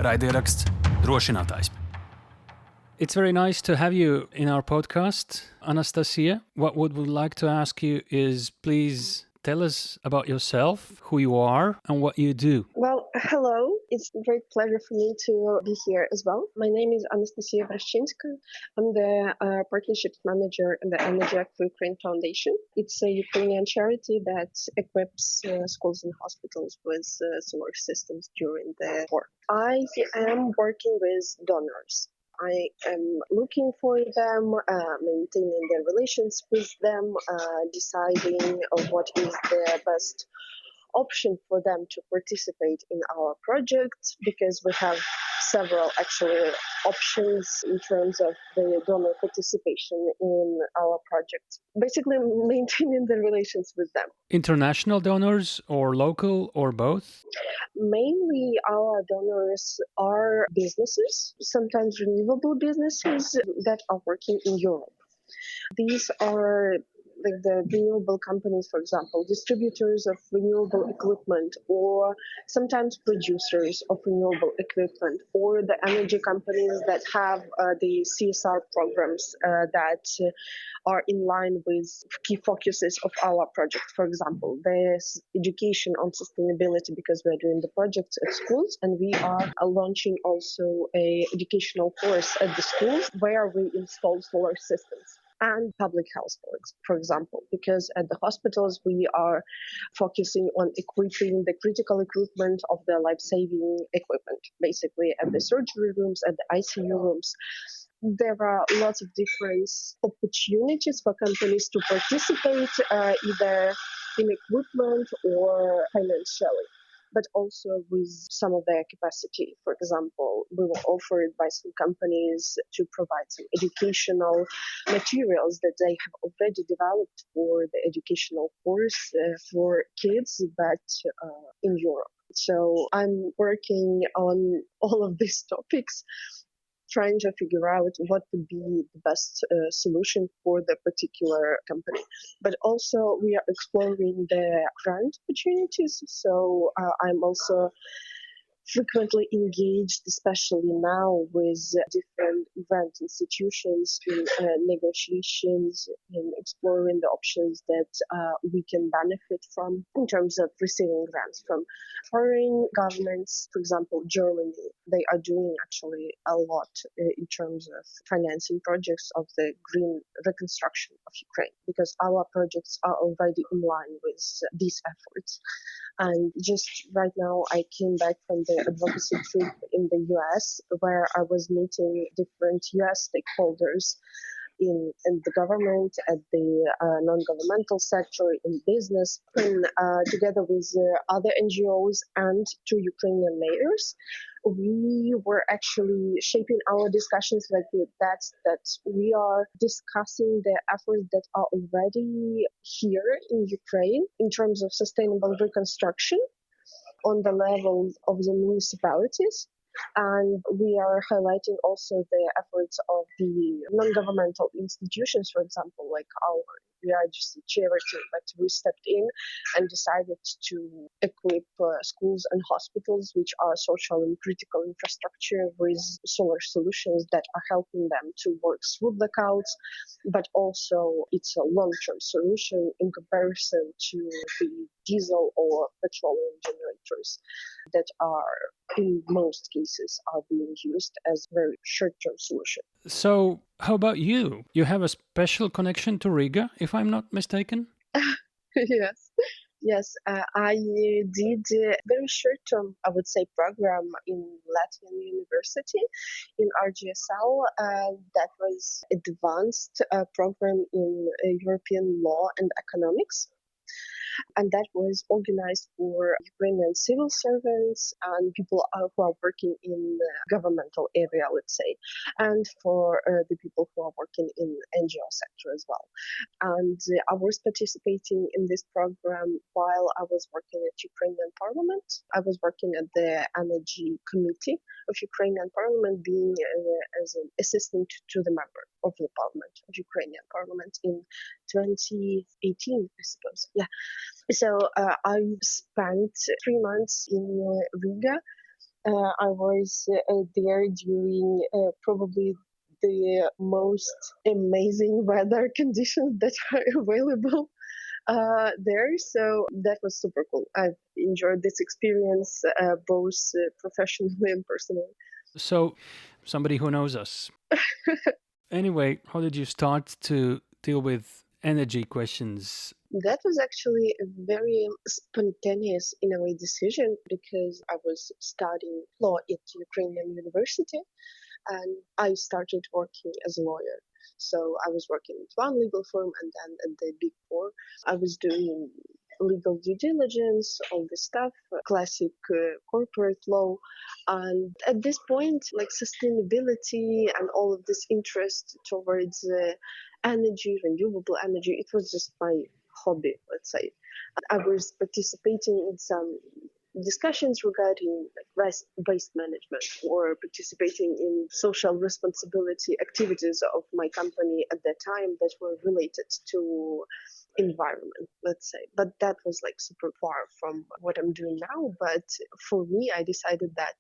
Raidieraksts Drošinātājs. It's very nice to have you in our podcast, Anastasija. What we would like to ask you is please tell us about yourself, who you are, and what you do. Well, hello. It's a great pleasure for me to be here as well. My name is Anastasija Vereščinska. I'm the Partnerships Manager at the Energy for Ukraine Foundation. It's a Ukrainian charity that equips schools and hospitals with solar systems during the war. I am working with donors. I am looking for them, maintaining the relations with them, deciding what is the best option for them to participate in our project, because we have several options in terms of the donor participation in our project. Basically maintaining the relations with them. International donors or local or both? Mainly our donors are businesses, sometimes renewable businesses that are working in Europe. These are like the renewable companies, for example, distributors of renewable equipment, or sometimes producers of renewable equipment, or the energy companies that have the CSR programs that are in line with key focuses of our project. For example, there's education on sustainability, because we're doing the projects at schools, and we are launching also a educational course at the schools where we install solar systems. And public health, for example, because at the hospitals we are focusing on equipping the critical equipment of the life-saving equipment, basically at the surgery rooms, at the ICU rooms. There are lots of different opportunities for companies to participate either in equipment or financially, but also with some of their capacity. For example, we were offered by some companies to provide some educational materials that they have already developed for the educational course for kids, but in Europe. So I'm working on all of these topics, trying to figure out what would be the best solution for the particular company. But also we are exploring the grant opportunities. So I'm also frequently engaged, especially now, with different grant institutions in negotiations, in exploring the options that we can benefit from in terms of receiving grants from foreign governments. For example, Germany, they are doing actually a lot in terms of financing projects of the green reconstruction of Ukraine, because our projects are already in line with these efforts. And just right now, I came back from the advocacy trip in the US, where I was meeting different US stakeholders in the government, at the non-governmental sector, in business, and together with other NGOs and two Ukrainian mayors. We were actually shaping our discussions like that we are discussing the efforts that are already here in Ukraine in terms of sustainable reconstruction on the level of the municipalities. And we are highlighting also the efforts of the non-governmental institutions, for example, like we are just a charity, but we stepped in and decided to equip schools and hospitals, which are social and critical infrastructure, with solar solutions that are helping them to work through blackouts, but also it's a long-term solution in comparison to the diesel or petroleum generators that are, in most cases, are being used as very short-term solution. So how about you? You have a special connection to Riga, if I'm not mistaken? Yes. I did a very short-term, I would say, program in Latvian University in RGSL. That was advanced program in European law and economics. And that was organized for Ukrainian civil servants and people who are working in the governmental area, let's say, and for the people who are working in NGO sector as well. And I was participating in this program while I was working at Ukrainian Parliament. I was working at the Energy Committee of Ukrainian Parliament, being as an assistant to the member of the Parliament, of Ukrainian Parliament in 2018, I suppose. Yeah. So I spent 3 months in Riga I was there during probably the most amazing weather conditions that are available there. So that was super cool. I've enjoyed this experience both professionally and personally. So, somebody who knows us. Anyway, how did you start to deal with energy questions? That was actually a very spontaneous, in a way, decision because I was studying law at Ukrainian university and I started working as a lawyer. So I was working at one legal firm and then at the Big Four. I was doing legal due diligence, all this stuff, classic corporate law. And at this point, like sustainability and all of this interest towards energy, renewable energy, it was just my hobby, let's say. I was participating in some discussions regarding like waste management or participating in social responsibility activities of my company at that time that were related to environment, let's say. But that was like super far from what I'm doing now. But for me, I decided that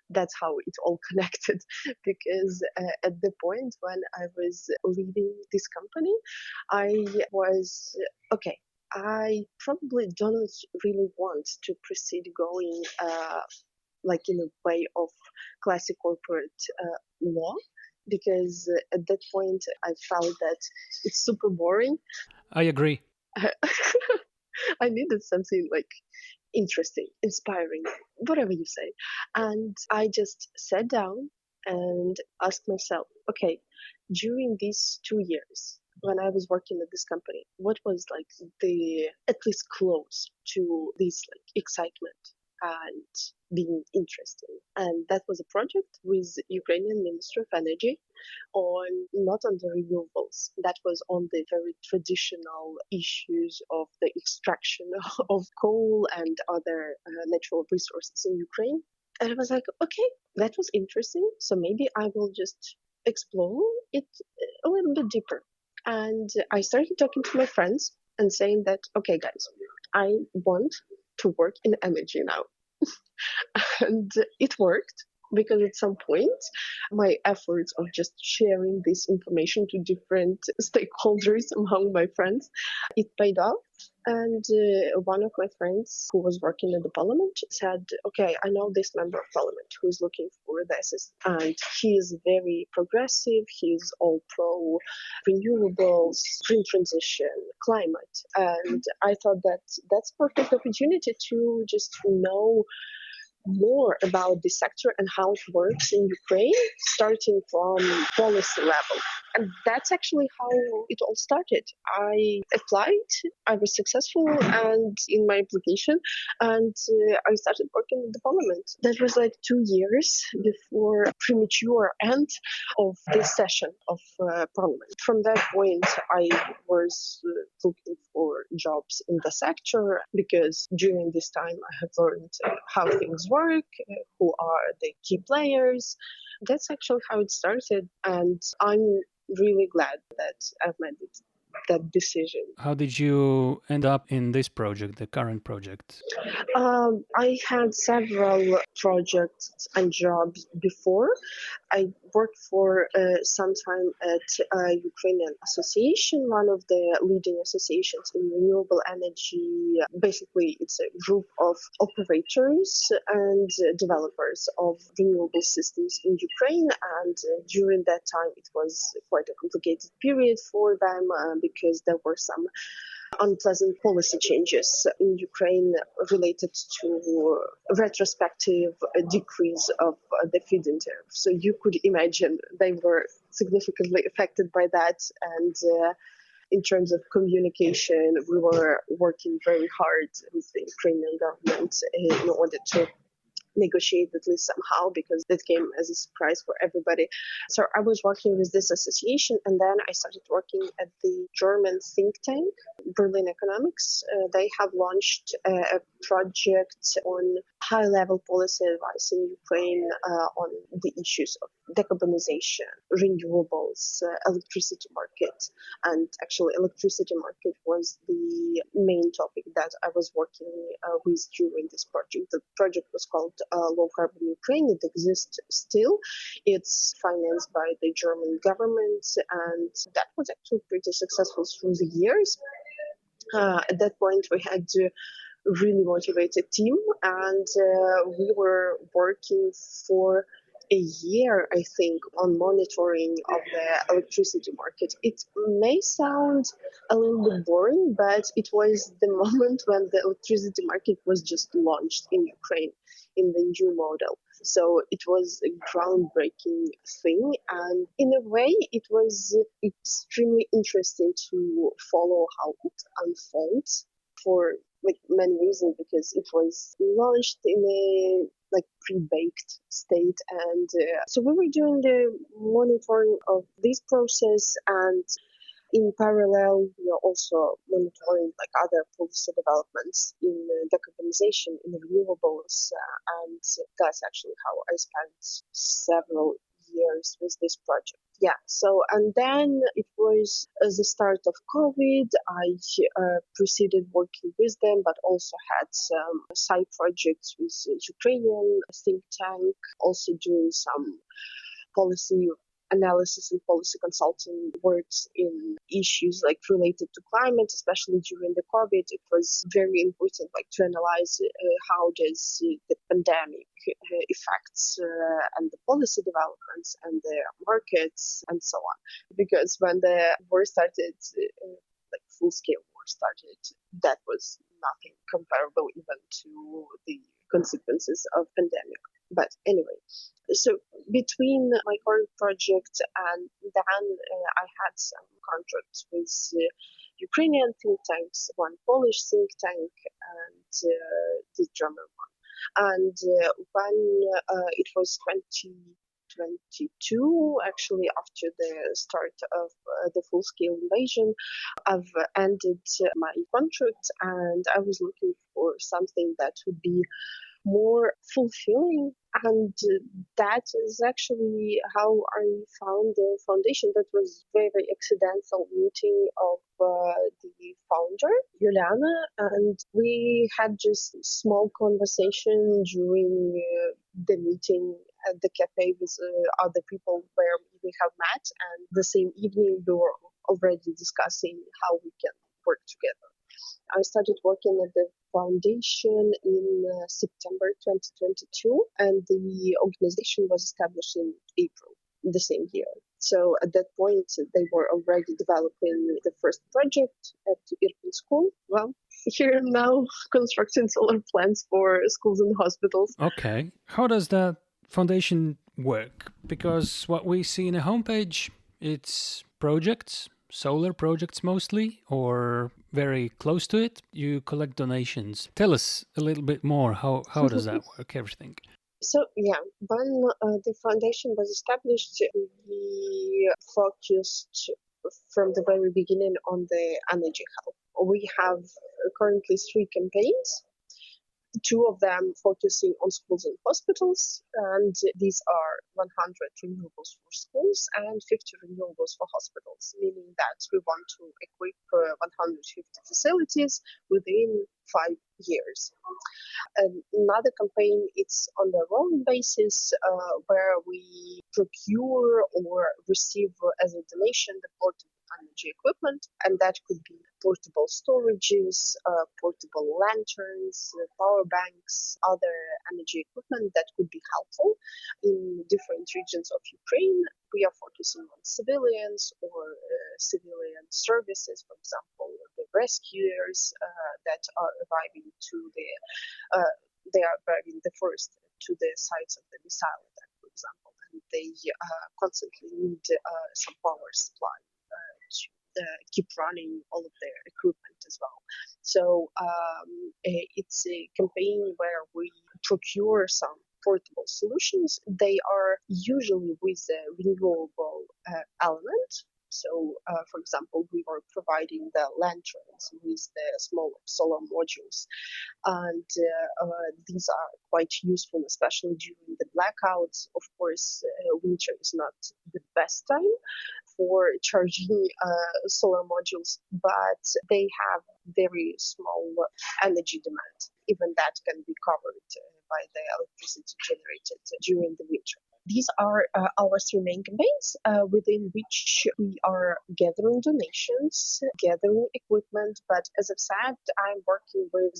that's how it all connected because at the point when I was leading this company, I was, okay, I probably don't really want to proceed going like in a way of classic corporate law because at that point I felt that it's super boring. I agree. I needed something like interesting, inspiring, whatever you say. And I just sat down and asked myself, okay, during these 2 years, when I was working at this company, what was like the at least close to this like excitement and being interesting? And that was a project with Ukrainian Ministry of Energy not on the renewables. That was on the very traditional issues of the extraction of coal and other natural resources in Ukraine. And I was like, okay, that was interesting. So maybe I will just explore it a little bit deeper. And I started talking to my friends and saying that, okay, guys, I want to work in energy now. And it worked because at some point, my efforts of just sharing this information to different stakeholders among my friends, it paid off. And one of my friends who was working at the parliament said, okay, I know this member of parliament who is looking for this. And he is very progressive. He's all pro renewables, green transition, climate. And I thought that that's a perfect opportunity to just know more about the sector and how it works in Ukraine, starting from policy level. And that's actually how it all started. I applied, I was successful and in my application, and I started working in the parliament. That was like 2 years before premature end of this session of parliament. From that point, I was looking for jobs in the sector because during this time I have learned how things work, who are the key players. That's actually how it started, and I'm really glad that I've made that decision. How did you end up in this project, the current project? I had several projects and jobs before. I worked for some time at a Ukrainian association, one of the leading associations in renewable energy. Basically, it's a group of operators and developers of renewable systems in Ukraine. And during that time, it was quite a complicated period for them because there were some unpleasant policy changes in Ukraine related to retrospective decrease of the feed-in tariff. So you could imagine they were significantly affected by that. And in terms of communication, we were working very hard with the Ukrainian government in order to negotiate at least somehow, because that came as a surprise for everybody. So I was working with this association, and then I started working at the German think tank, Berlin Economics. They have launched a project on high-level policy advice in Ukraine on the issues of decarbonization, renewables, electricity market. And actually, electricity market was the main topic that I was working with during this project. The project was called Low Carbon Ukraine. It exists still. It's financed by the German government, and that was actually pretty successful through the years. At that point, we had to really motivated team, and we were working for a year, I think, on monitoring of the electricity market. It may sound a little bit boring, but it was the moment when the electricity market was just launched in Ukraine in the new model. So it was a groundbreaking thing, and in a way it was extremely interesting to follow how it unfolds for many reasons, because it was launched in a pre-baked state, and so we were doing the monitoring of this process, and in parallel we are also monitoring other policy developments in decarbonization, in renewables, and that's actually how I spent several years with this project. Yeah, so, and then it was the start of COVID. I proceeded working with them, but also had some side projects with Ukrainian think tank, also doing some policy analysis and policy consulting works in issues related to climate, especially during the COVID. It was very important to analyze how does the pandemic affects and the policy developments and the markets and so on. Because when the war started, full-scale war started, that was nothing comparable even to the consequences of pandemic. But anyway, so between my current project and then I had some contracts with Ukrainian think tanks, one Polish think tank, and the German one. And when it was 2022, actually after the start of the full-scale invasion, I've ended my contract, and I was looking for something that would be more fulfilling, and that is actually how I found the foundation. That was very, very accidental meeting of the founder, Juliana, and we had just small conversation during the meeting at the cafe with other people where we have met, and the same evening we were already discussing how we can work together. I started working at the foundation in September 2022, and the organization was established in April the same year. So at that point, they were already developing the first project at the Irpin school. Well, here now constructing solar plants for schools and hospitals. Okay. How does that foundation work? Because what we see in a homepage, it's projects, solar projects mostly, or very close to it. You collect donations. Tell us a little bit more. How does that work, everything? So, yeah, when the foundation was established, we focused from the very beginning on the energy help. We have currently 3 campaigns. 2 of them focusing on schools and hospitals, and these are 100 renewables for schools and 50 renewables for hospitals, meaning that we want to equip 150 facilities within 5 years. Another campaign, it's on a rolling basis where we procure or receive as a donation the portable energy equipment, and that could be portable storages, portable lanterns, power banks, other energy equipment that could be helpful in different regions of Ukraine. We are focusing on civilians or civilian services, for example, the rescuers that are arriving they are arriving the first to the sites of the missile attack, for example, and they constantly need some power supply to keep running all of their equipment as well. So it's a campaign where we procure some portable solutions. They are usually with a renewable element. So, for example, we were providing the lanterns with the small solar modules, and these are quite useful, especially during the blackouts. Of course, winter is not the best time for charging solar modules, but they have very small energy demand. Even that can be covered by the electricity generated during the winter. These are our three main campaigns within which we are gathering donations, gathering equipment, but as I've said, I'm working with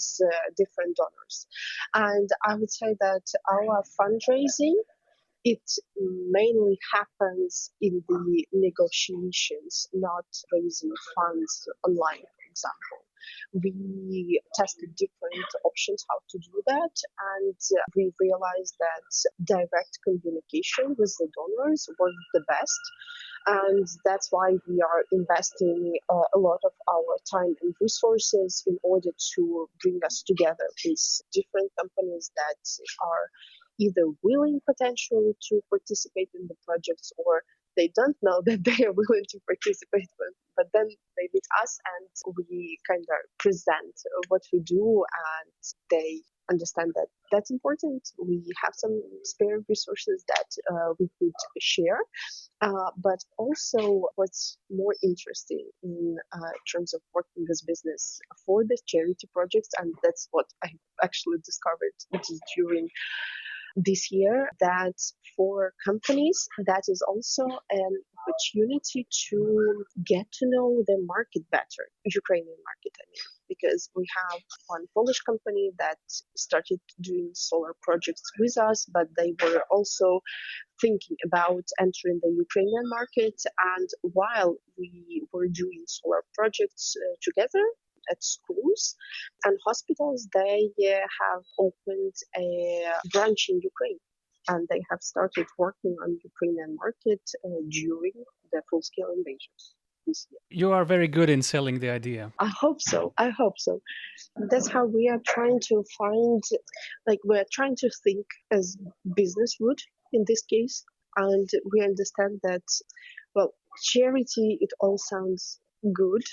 different donors. And I would say that our fundraising, it mainly happens in the negotiations, not raising funds online, for example. We tested different options how to do that, and we realized that direct communication with the donors was the best. And that's why we are investing a lot of our time and resources in order to bring us together with different companies that are either willing potentially to participate in the projects, or they don't know that they are willing to participate, but then they meet us and we kind of present what we do, and they understand that that's important. We have some spare resources that we could share, but also what's more interesting in terms of working with business for the charity projects, and that's what I actually discovered during this year, that for companies, that is also an opportunity to get to know the market better, Ukrainian market, I mean, because we have one Polish company that started doing solar projects with us, but they were also thinking about entering the Ukrainian market. And while we were doing solar projects together, at schools and hospitals, they have opened a branch in Ukraine, and they have started working on the Ukrainian market during the full-scale invasion this year. You are very good in selling the idea. I hope so. That's how we are trying to find, we're trying to think as business would in this case, and we understand that, well, charity, it all sounds good,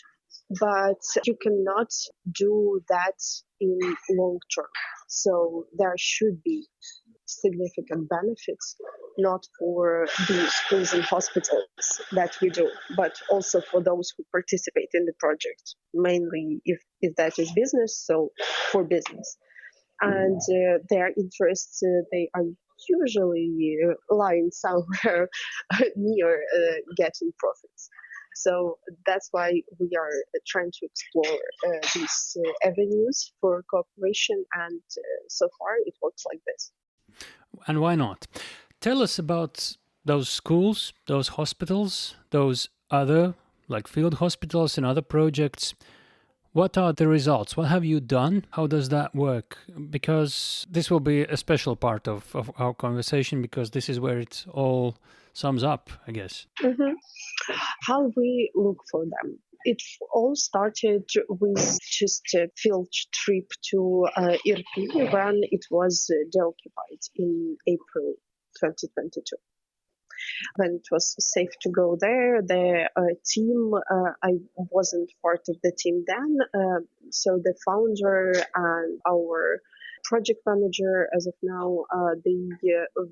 but you cannot do that in long term. So there should be significant benefits, not for the schools and hospitals that we do, but also for those who participate in the project, mainly if that is business, so for business. And their interests, they are usually lying somewhere near getting profits. So that's why we are trying to explore these avenues for cooperation, and so far it works like this. And why not? Tell us about those schools, those hospitals, those other, like field hospitals and other projects. What are the results? What have you done? How does that work? Because this will be a special part of our conversation, because this is where it all sums up, I guess. Mm-hmm. How we look for them. It all started with just a field trip to Irpin when it was deoccupied in April 2022. When it was safe to go there, the team, I wasn't part of the team then, so the founder and our project manager, as of now, they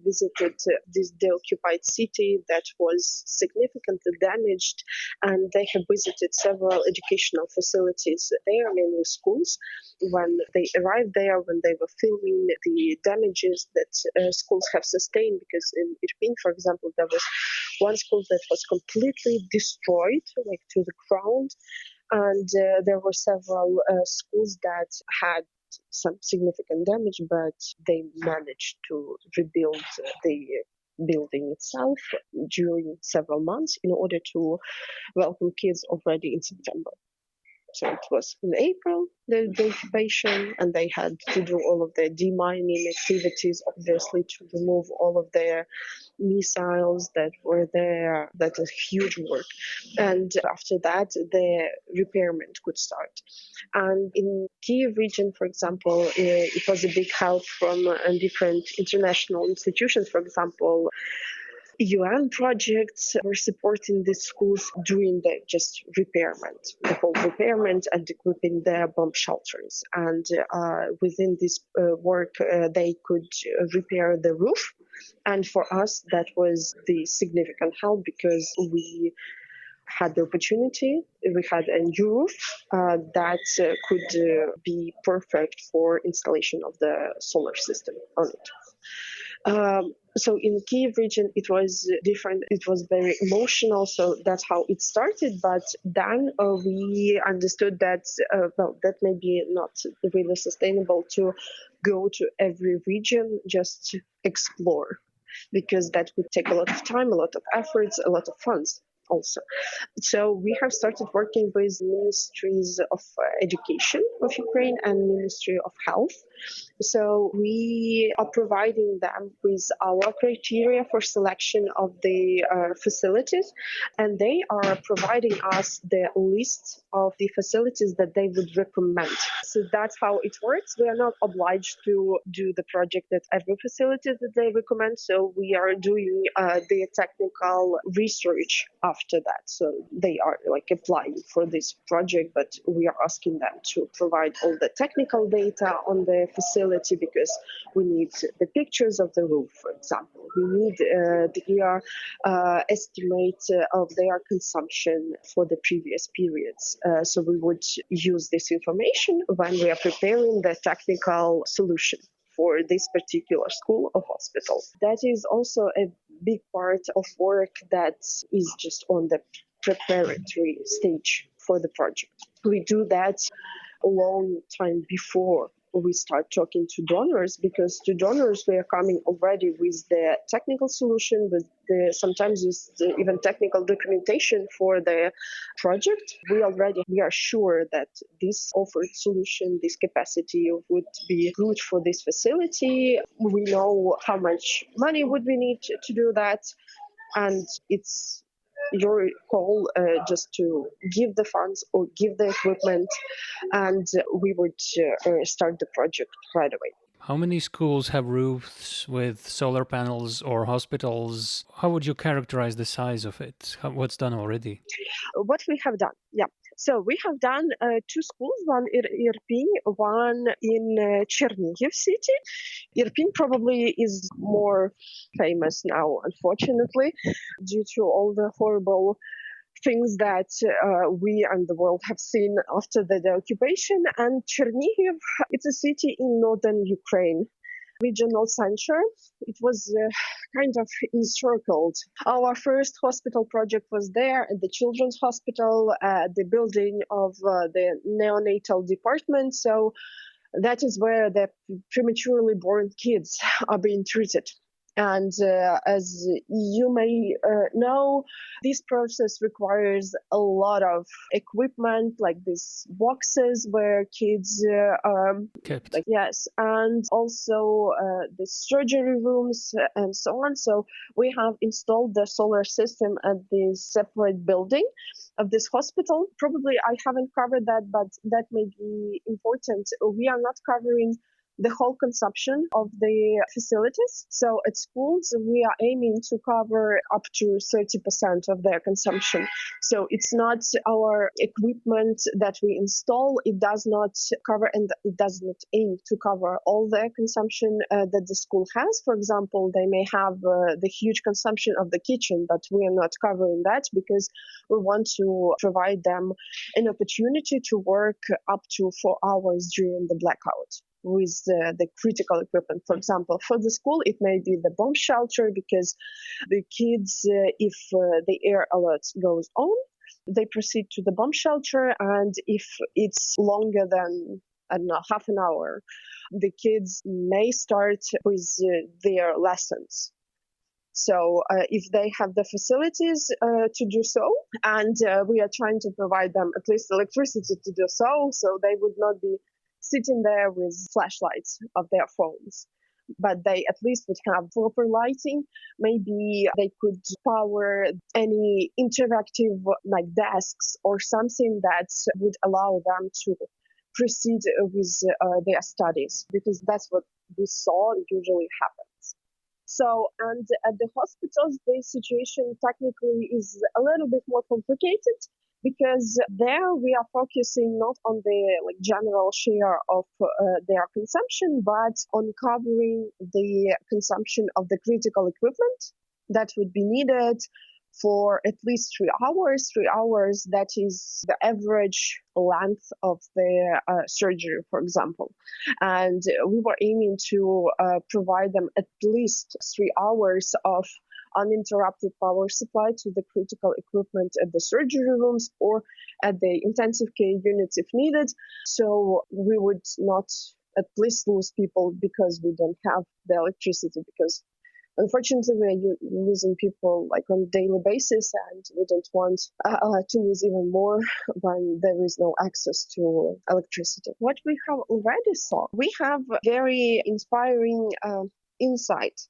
visited this deoccupied city that was significantly damaged, and they have visited several educational facilities there, mainly schools. When they arrived there, when they were filming the damages that schools have sustained, because in Irpin, for example, there was one school that was completely destroyed, to the ground, and there were several schools that had some significant damage, but they managed to rebuild the building itself during several months in order to welcome kids already in September. So it was in April, the occupation, and they had to do all of the demining activities, obviously, to remove all of their missiles that were there. That is huge work. And after that, the repairment could start. And in Kyiv region, for example, it was a big help from different international institutions. For example, UN projects were supporting the schools doing the whole repairment and equipping their bomb shelters. And within this work, they could repair the roof. And for us, that was the significant help, because we had the opportunity. We had a new roof that could be perfect for installation of the solar system on it. So in Kyiv region, it was different. It was very emotional. So that's how it started. But then we understood that, that may be not really sustainable to go to every region, just to explore, because that would take a lot of time, a lot of efforts, a lot of funds also. So we have started working with ministries of education of Ukraine and Ministry of Health. So we are providing them with our criteria for selection of the facilities, and they are providing us the list of the facilities that they would recommend. So that's how it works. We are not obliged to do the project at every facility that they recommend. So we are doing the technical research after that. So they are like applying for this project, but we are asking them to provide all the technical data on the facility, because we need the pictures of the roof, for example. We need the estimate of their consumption for the previous periods. So we would use this information when we are preparing the technical solution for this particular school or hospital. That is also a big part of work that is just on the preparatory stage for the project. We do that a long time before we start talking to donors, because to donors we are coming already with the technical solution, with sometimes with even technical documentation for the project. We are sure that this offered solution, this capacity would be good for this facility. We know how much money would we need to do that, and it's your call just to give the funds or give the equipment, and we would start the project right away. How many schools have roofs with solar panels, or hospitals? How would you characterize the size of it? What's done already? What we have done, yeah. So we have done 2 schools, one in Irpin, one in Chernihiv city. Irpin probably is more famous now, unfortunately, due to all the horrible things that we and the world have seen after the occupation. And Chernihiv, it's a city in northern Ukraine, regional center. It was kind of encircled. Our first hospital project was there at the children's hospital, the building of the neonatal department. So that is where the prematurely born kids are being treated. And as you may know, this process requires a lot of equipment, like these boxes where kids are kept. Yes, and also the surgery rooms and so on. So we have installed the solar system at this separate building of this hospital. Probably I haven't covered that, but that may be important. We are not covering the whole consumption of the facilities. So at schools, we are aiming to cover up to 30% of their consumption. So it's not our equipment that we install. It does not cover, and it does not aim to cover all their consumption that the school has. For example, they may have the huge consumption of the kitchen, but we are not covering that because we want to provide them an opportunity to work up to 4 hours during the blackout with the critical equipment. For example, for the school, it may be the bomb shelter, because the kids, if the air alert goes on, they proceed to the bomb shelter, and if it's longer than, I don't know, half an hour, the kids may start with their lessons. So if they have the facilities to do so, and we are trying to provide them at least electricity to do so they would not be sitting there with flashlights of their phones, but they at least would have proper lighting. Maybe they could power any interactive like desks or something that would allow them to proceed with their studies, because that's what we saw usually happens. So, and at the hospitals, the situation technically is a little bit more complicated, because there we are focusing not on the general share of their consumption, but on covering the consumption of the critical equipment that would be needed for at least 3 hours. 3 hours, that is the average length of the surgery, for example. And we were aiming to provide them at least 3 hours of uninterrupted power supply to the critical equipment at the surgery rooms or at the intensive care units if needed. So we would not at least lose people because we don't have the electricity, because unfortunately we're losing people like on a daily basis, and we don't want to lose even more when there is no access to electricity. What we have already saw, we have very inspiring insight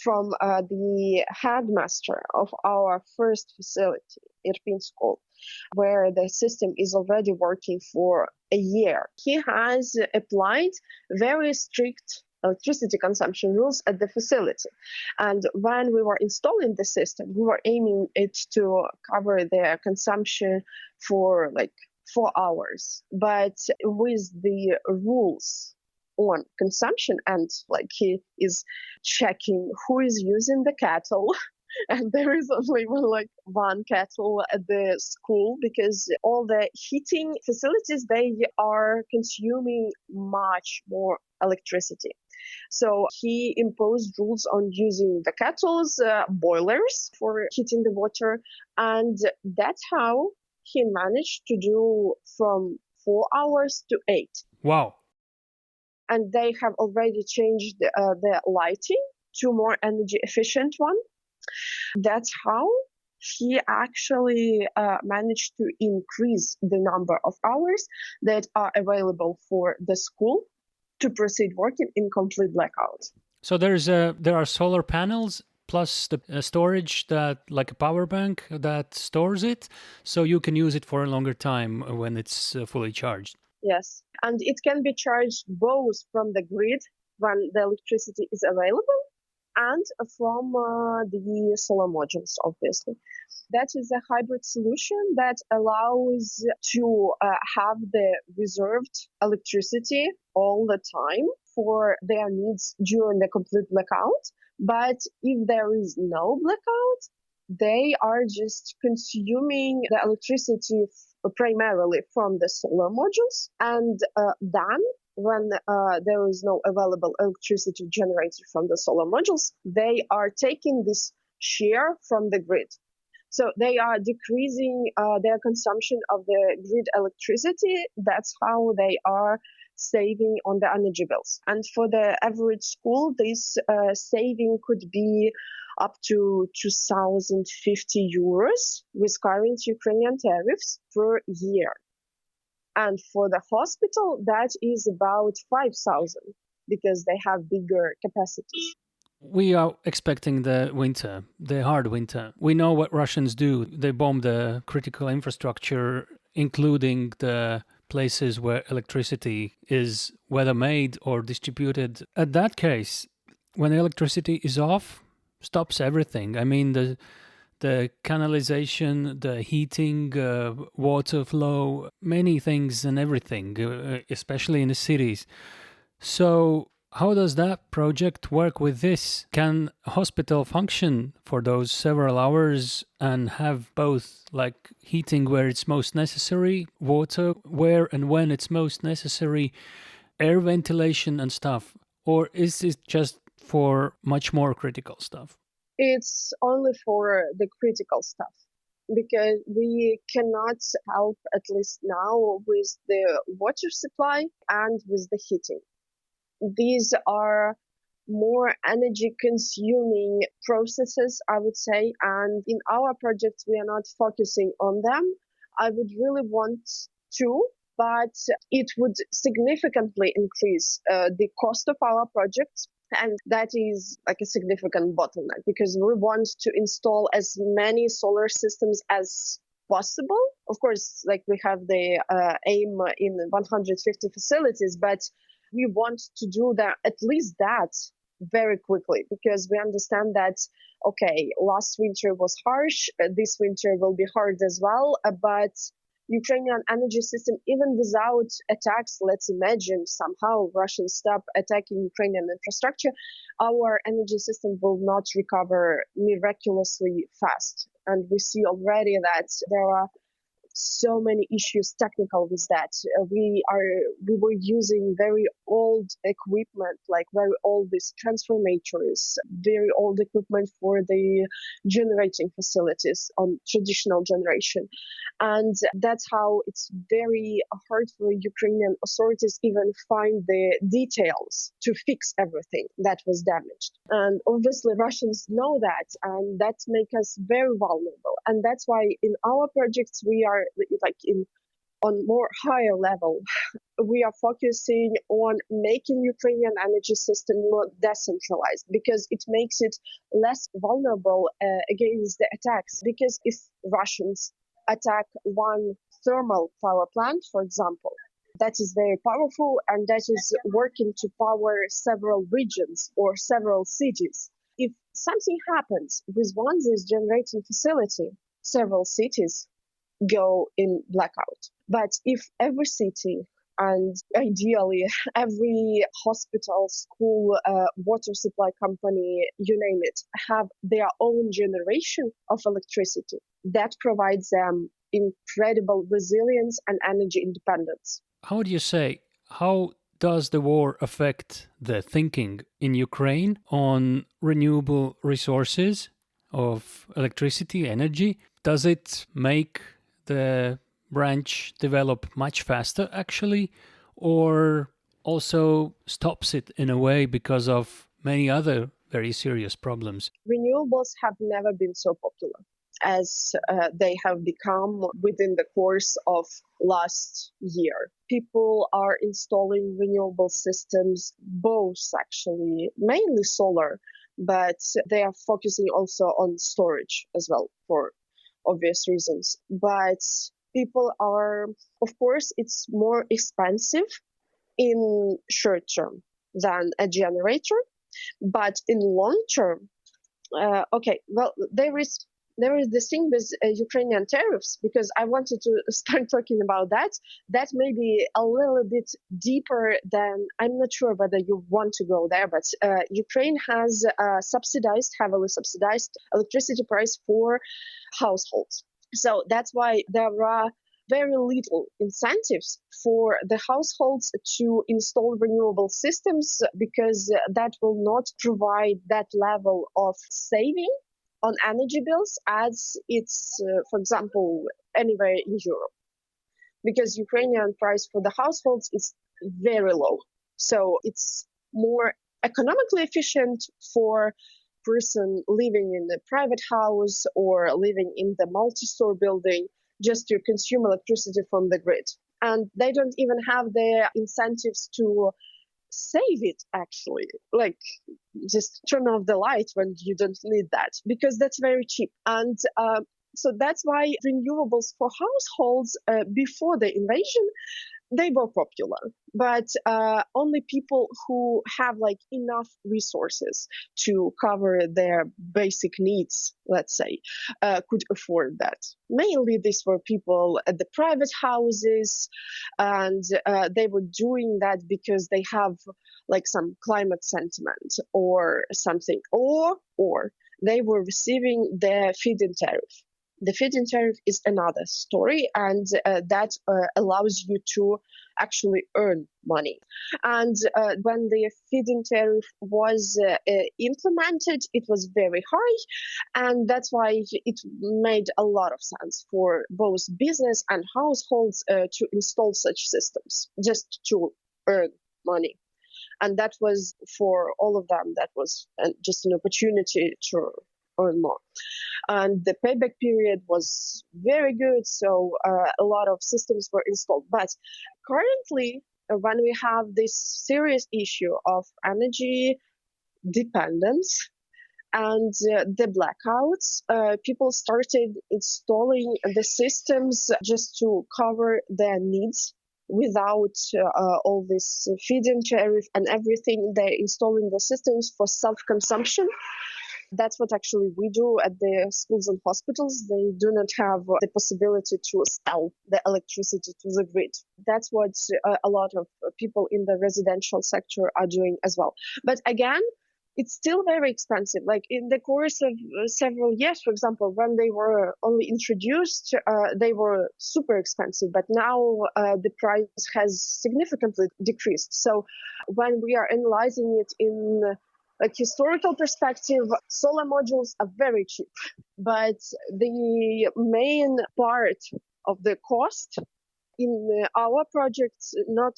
from the headmaster of our first facility, Irpin School, where the system is already working for a year. He has applied very strict electricity consumption rules at the facility. And when we were installing the system, we were aiming it to cover their consumption for like 4 hours. But with the rules on consumption, and like he is checking who is using the kettle, and there is only one kettle at the school, because all the heating facilities, they are consuming much more electricity. So he imposed rules on using the kettles, boilers for heating the water, and that's how he managed to do from 4 hours to 8. Wow. And they have already changed the lighting to more energy efficient one. That's how he actually managed to increase the number of hours that are available for the school to proceed working in complete blackout. So there are solar panels plus the storage, that like a power bank that stores it, so you can use it for a longer time when it's fully charged. Yes, and it can be charged both from the grid when the electricity is available and from the solar modules, obviously. That is a hybrid solution that allows to have the reserved electricity all the time for their needs during the complete blackout. But if there is no blackout, they are just consuming the electricity primarily from the solar modules, and then when there is no available electricity generated from the solar modules, they are taking this share from the grid. So they are decreasing their consumption of the grid electricity. That's how they are saving on the energy bills. And for the average school, this saving could be up to 2,050 euros with current Ukrainian tariffs per year. And for the hospital, that is about 5,000 because they have bigger capacities. We are expecting the winter, the hard winter. We know what Russians do. They bomb the critical infrastructure, including the places where electricity is whether made or distributed. At that case, when electricity is off, stops everything. I mean, the canalization, the heating, water flow, many things and everything, especially in the cities. So how does that project work with this? Can a hospital function for those several hours and have both like heating where it's most necessary, water where and when it's most necessary, air ventilation and stuff? Or is it just for much more critical stuff? It's only for the critical stuff, because we cannot help, at least now, with the water supply and with the heating. These are more energy consuming processes, I would say, and in our projects we are not focusing on them. I would really want to, but it would significantly increase the cost of our projects. And that is like a significant bottleneck, because we want to install as many solar systems as possible. Of course, like we have the aim in 150 facilities, but we want to do that, at least that, very quickly, because we understand that, okay, last winter was harsh, this winter will be hard as well, but Ukrainian energy system, even without attacks, let's imagine somehow Russians stop attacking Ukrainian infrastructure, our energy system will not recover miraculously fast. And we see already that there are so many issues technical with that. We were using very old equipment, like very old these transformators, very old equipment for the generating facilities on traditional generation. And that's how it's very hard for Ukrainian authorities even find the details to fix everything that was damaged. And obviously Russians know that, and that makes us very vulnerable. And that's why in our projects we are on more higher level, we are focusing on making Ukrainian energy system more decentralized, because it makes it less vulnerable against the attacks. Because if Russians attack one thermal power plant, for example, that is very powerful and that is working to power several regions or several cities. If something happens with one this generating facility, several cities go in blackout. But if every city and ideally every hospital, school, water supply company, you name it, have their own generation of electricity, that provides them incredible resilience and energy independence. How do you say, how does the war affect the thinking in Ukraine on renewable resources of electricity, energy? Does it make the branch develop much faster, actually, or also stops it in a way because of many other very serious problems? Renewables have never been so popular as they have become within the course of last year. People are installing renewable systems, both actually, mainly solar, but they are focusing also on storage as well for obvious reasons. But people are, of course, it's more expensive in short term than a generator, but in long term, there is this thing with Ukrainian tariffs, because I wanted to start talking about that. That may be a little bit deeper than, I'm not sure whether you want to go there, but Ukraine has heavily subsidized electricity price for households. So that's why there are very little incentives for the households to install renewable systems, because that will not provide that level of saving on energy bills as it's, for example, anywhere in Europe. Because Ukrainian price for the households is very low. So it's more economically efficient for person living in a private house or living in the multi-store building just to consume electricity from the grid. And they don't even have the incentives to save it, actually. Like, just turn off the light when you don't need that, because that's very cheap. And so that's why renewables for households before the invasion, they were popular, but only people who have like enough resources to cover their basic needs, let's say, could afford that. Mainly these were people at the private houses, and they were doing that because they have like some climate sentiment or something, or they were receiving their feed-in tariff. The feed-in tariff is another story, and that allows you to actually earn money. And when the feed-in tariff was implemented, it was very high, and that's why it made a lot of sense for both business and households to install such systems, just to earn money. And that was, for all of them, that was just an opportunity to earn more. And the payback period was very good, so a lot of systems were installed. But currently, when we have this serious issue of energy dependence and the blackouts, people started installing the systems just to cover their needs without all this feed-in tariff and everything. They're installing the systems for self-consumption. That's what actually we do at the schools and hospitals. They do not have the possibility to sell the electricity to the grid. That's what a lot of people in the residential sector are doing as well. But again, it's still very expensive. Like in the course of several years, for example, when they were only introduced, they were super expensive. But now the price has significantly decreased. So when we are analyzing it in like historical perspective, solar modules are very cheap. But the main part of the cost in our projects, not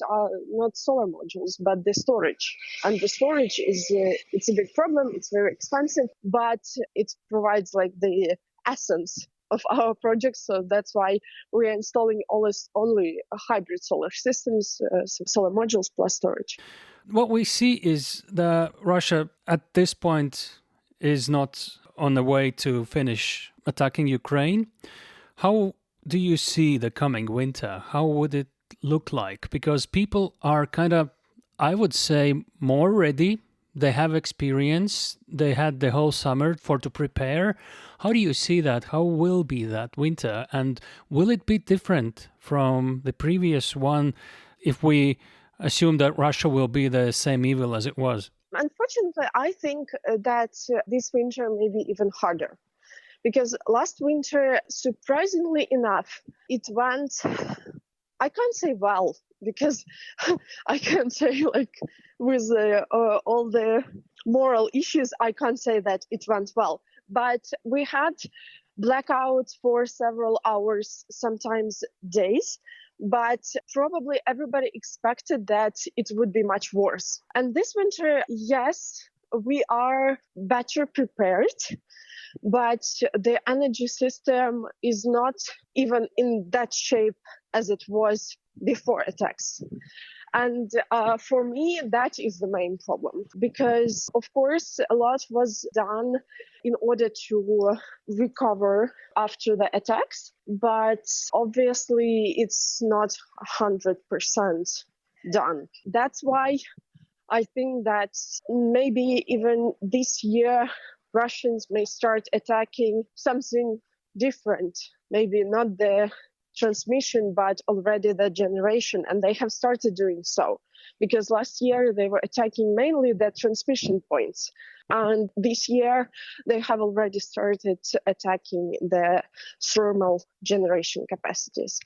solar modules, but the storage. And the storage is it's a big problem. It's very expensive, but it provides like the essence of our project. So that's why we are installing only hybrid solar systems, so solar modules plus storage. What we see is that Russia at this point is not on the way to finish attacking Ukraine. How do you see the coming winter? How would it look like? Because people are kind of, I would say, more ready. They have experience. They had the whole summer to prepare. How do you see that? How will be that winter? And will it be different from the previous one if we assume that Russia will be the same evil as it was? Unfortunately, I think that this winter may be even harder. Because last winter, surprisingly enough, it went, I can't say well, because I can't say like with all the moral issues, I can't say that it went well. But we had blackouts for several hours, sometimes days. But probably everybody expected that it would be much worse. And this winter, yes, we are better prepared. But the energy system is not even in that shape as it was before attacks. And for me, that is the main problem. Because, of course, a lot was done in order to recover after the attacks. But obviously, it's not 100% done. That's why I think that maybe even this year, Russians may start attacking something different, maybe not the transmission, but already the generation. And they have started doing so because last year they were attacking mainly the transmission points. And this year they have already started attacking the thermal generation capacities.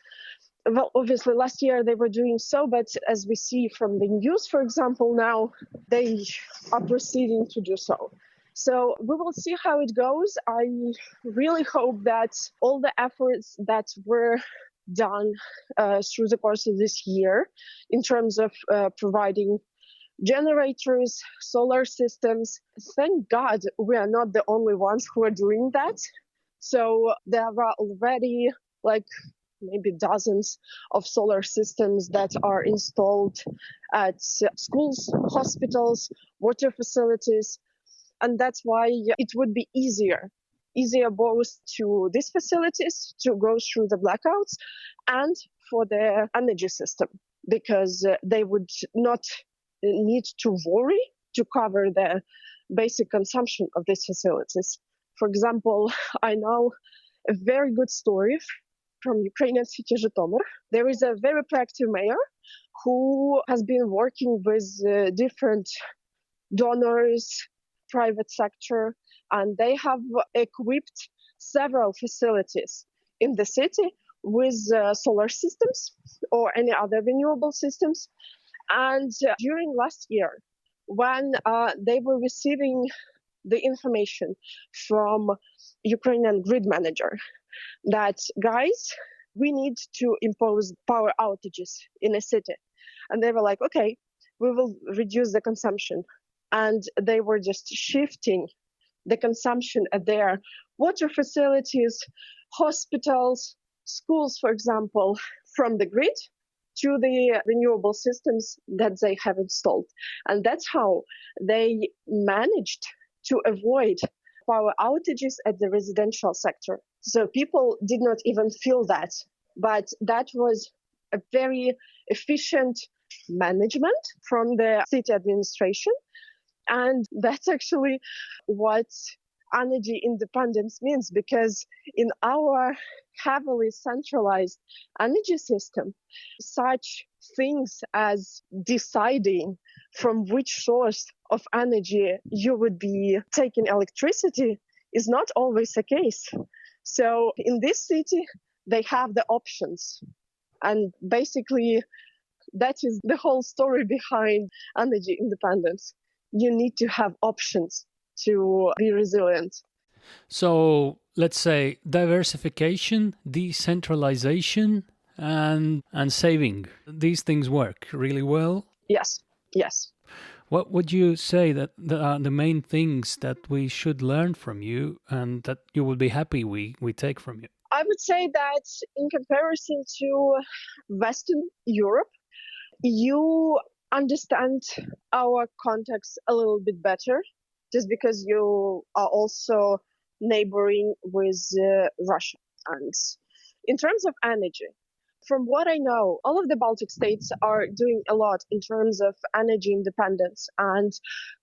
Well, obviously, last year they were doing so, but as we see from the news, for example, now they are proceeding to do so. So we will see how it goes. I really hope that all the efforts that were done through the course of this year in terms of providing generators, solar systems, thank God we are not the only ones who are doing that. So there are already maybe dozens of solar systems that are installed at schools, hospitals, water facilities. And that's why it would be easier both to these facilities to go through the blackouts and for the energy system, because they would not need to worry to cover the basic consumption of these facilities. For example, I know a very good story from Ukrainian city Zhytomyr. There is a very proactive mayor who has been working with different donors, private sector, and they have equipped several facilities in the city with solar systems or any other renewable systems. And during last year, when they were receiving the information from Ukrainian grid manager that, guys, we need to impose power outages in a city. And they were like, okay, we will reduce the consumption. And they were just shifting the consumption at their water facilities, hospitals, schools, for example, from the grid to the renewable systems that they have installed. And that's how they managed to avoid power outages at the residential sector. So people did not even feel that. But that was a very efficient management from the city administration. And that's actually what energy independence means, because in our heavily centralized energy system, such things as deciding from which source of energy you would be taking electricity is not always the case. So in this city, they have the options. And basically, that is the whole story behind energy independence. You need to have options to be resilient. So let's say diversification, decentralization, and saving. These things work really well. Yes. What would you say that are the main things that we should learn from you and that you will be happy we take from you? I would say that in comparison to Western Europe, you understand our context a little bit better, just because you are also neighboring with Russia. And in terms of energy, from what I know, all of the Baltic states are doing a lot in terms of energy independence and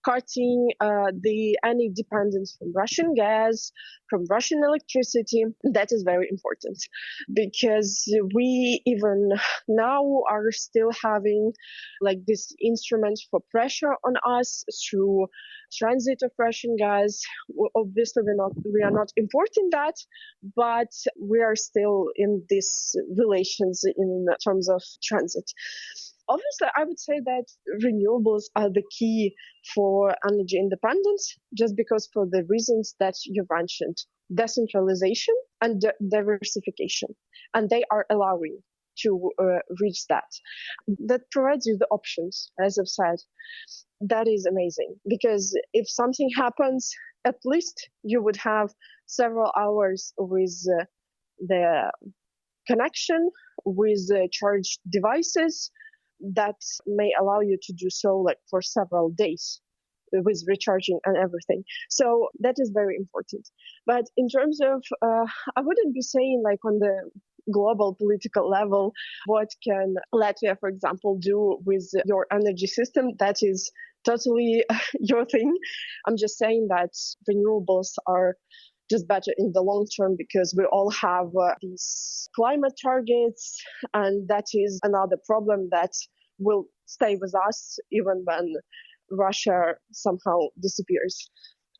cutting any dependence from Russian gas, from Russian electricity. That is very important because we even now are still having like this instrument for pressure on us through transit of Russian gas. Obviously, we are not importing that, but we are still in these relations in terms of transit. Obviously, I would say that renewables are the key for energy independence, just because for the reasons that you mentioned, decentralization and diversification, and they are allowing to reach that. That provides you the options, as I've said. That is amazing, because if something happens, at least you would have several hours with the connection, with charged devices that may allow you to do so like for several days with recharging and everything. So that is very important. But in terms of, I wouldn't be saying like on the global political level, what can Latvia, for example, do with your energy system? That is totally your thing. I'm just saying that renewables are just better in the long term because we all have these climate targets, and that is another problem that will stay with us even when Russia somehow disappears.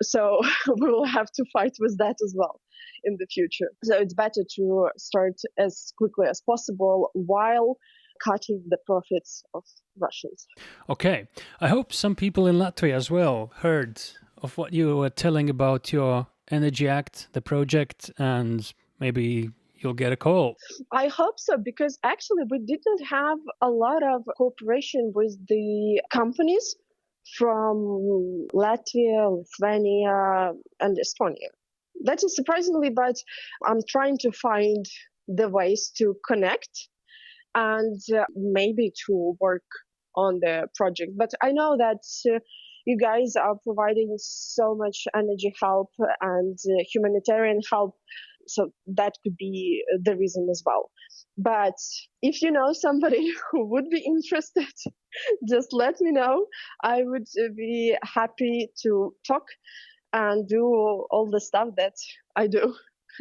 So we will have to fight with that as well in the future. So it's better to start as quickly as possible while cutting the profits of Russians. Okay. I hope some people in Latvia as well heard of what you were telling about your Energy Act, the project, and maybe you'll get a call. I hope so, because actually we didn't have a lot of cooperation with the companies from Latvia, Lithuania, and Estonia. That is surprisingly, but I'm trying to find the ways to connect and maybe to work on the project. But I know that you guys are providing so much energy help and humanitarian help, so that could be the reason as well. But if you know somebody who would be interested, just let me know. I would be happy to talk and do all the stuff that I do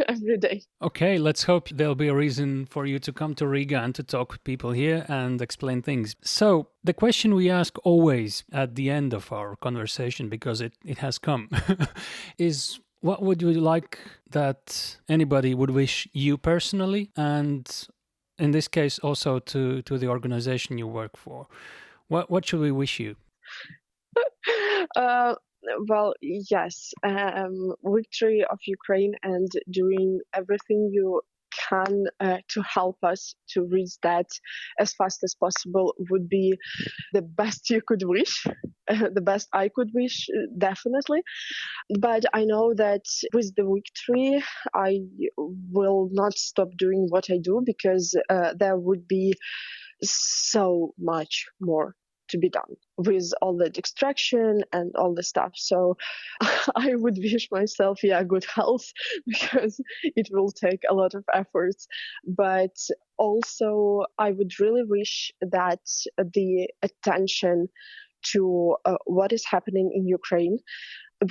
every day. Okay, let's hope there'll be a reason for you to come to Riga and to talk with people here and explain things. So the question we ask always at the end of our conversation, because it has come, is what would you like that anybody would wish you personally, and in this case also to the organization you work for? What should we wish you? Well, yes, victory of Ukraine and doing everything you can to help us to reach that as fast as possible would be the best you could wish, the best I could wish, definitely. But I know that with the victory, I will not stop doing what I do, because there would be so much more to be done with all the extraction and all the stuff. So I would wish myself, good health, because it will take a lot of efforts. But also I would really wish that the attention to what is happening in Ukraine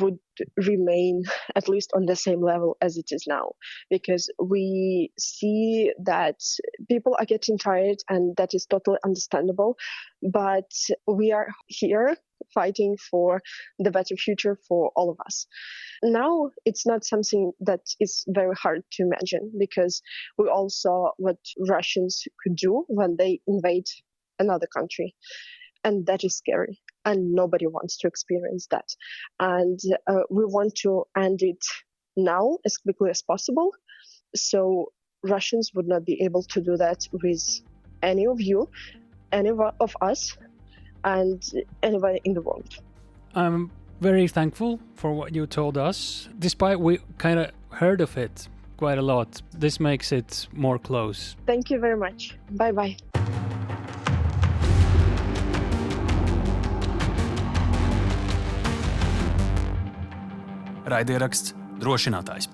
would remain at least on the same level as it is now, because we see that people are getting tired, and that is totally understandable. But we are here fighting for the better future for all of us. Now, it's not something that is very hard to imagine, because we all saw what Russians could do when they invade another country. And that is scary. And nobody wants to experience that. And we want to end it now as quickly as possible. So Russians would not be able to do that with any of you, any of us, and anybody in the world. I'm very thankful for what you told us. Despite we kind of heard of it quite a lot, this makes it more close. Thank you very much. Bye-bye. Raidieraksts Drošinātājs.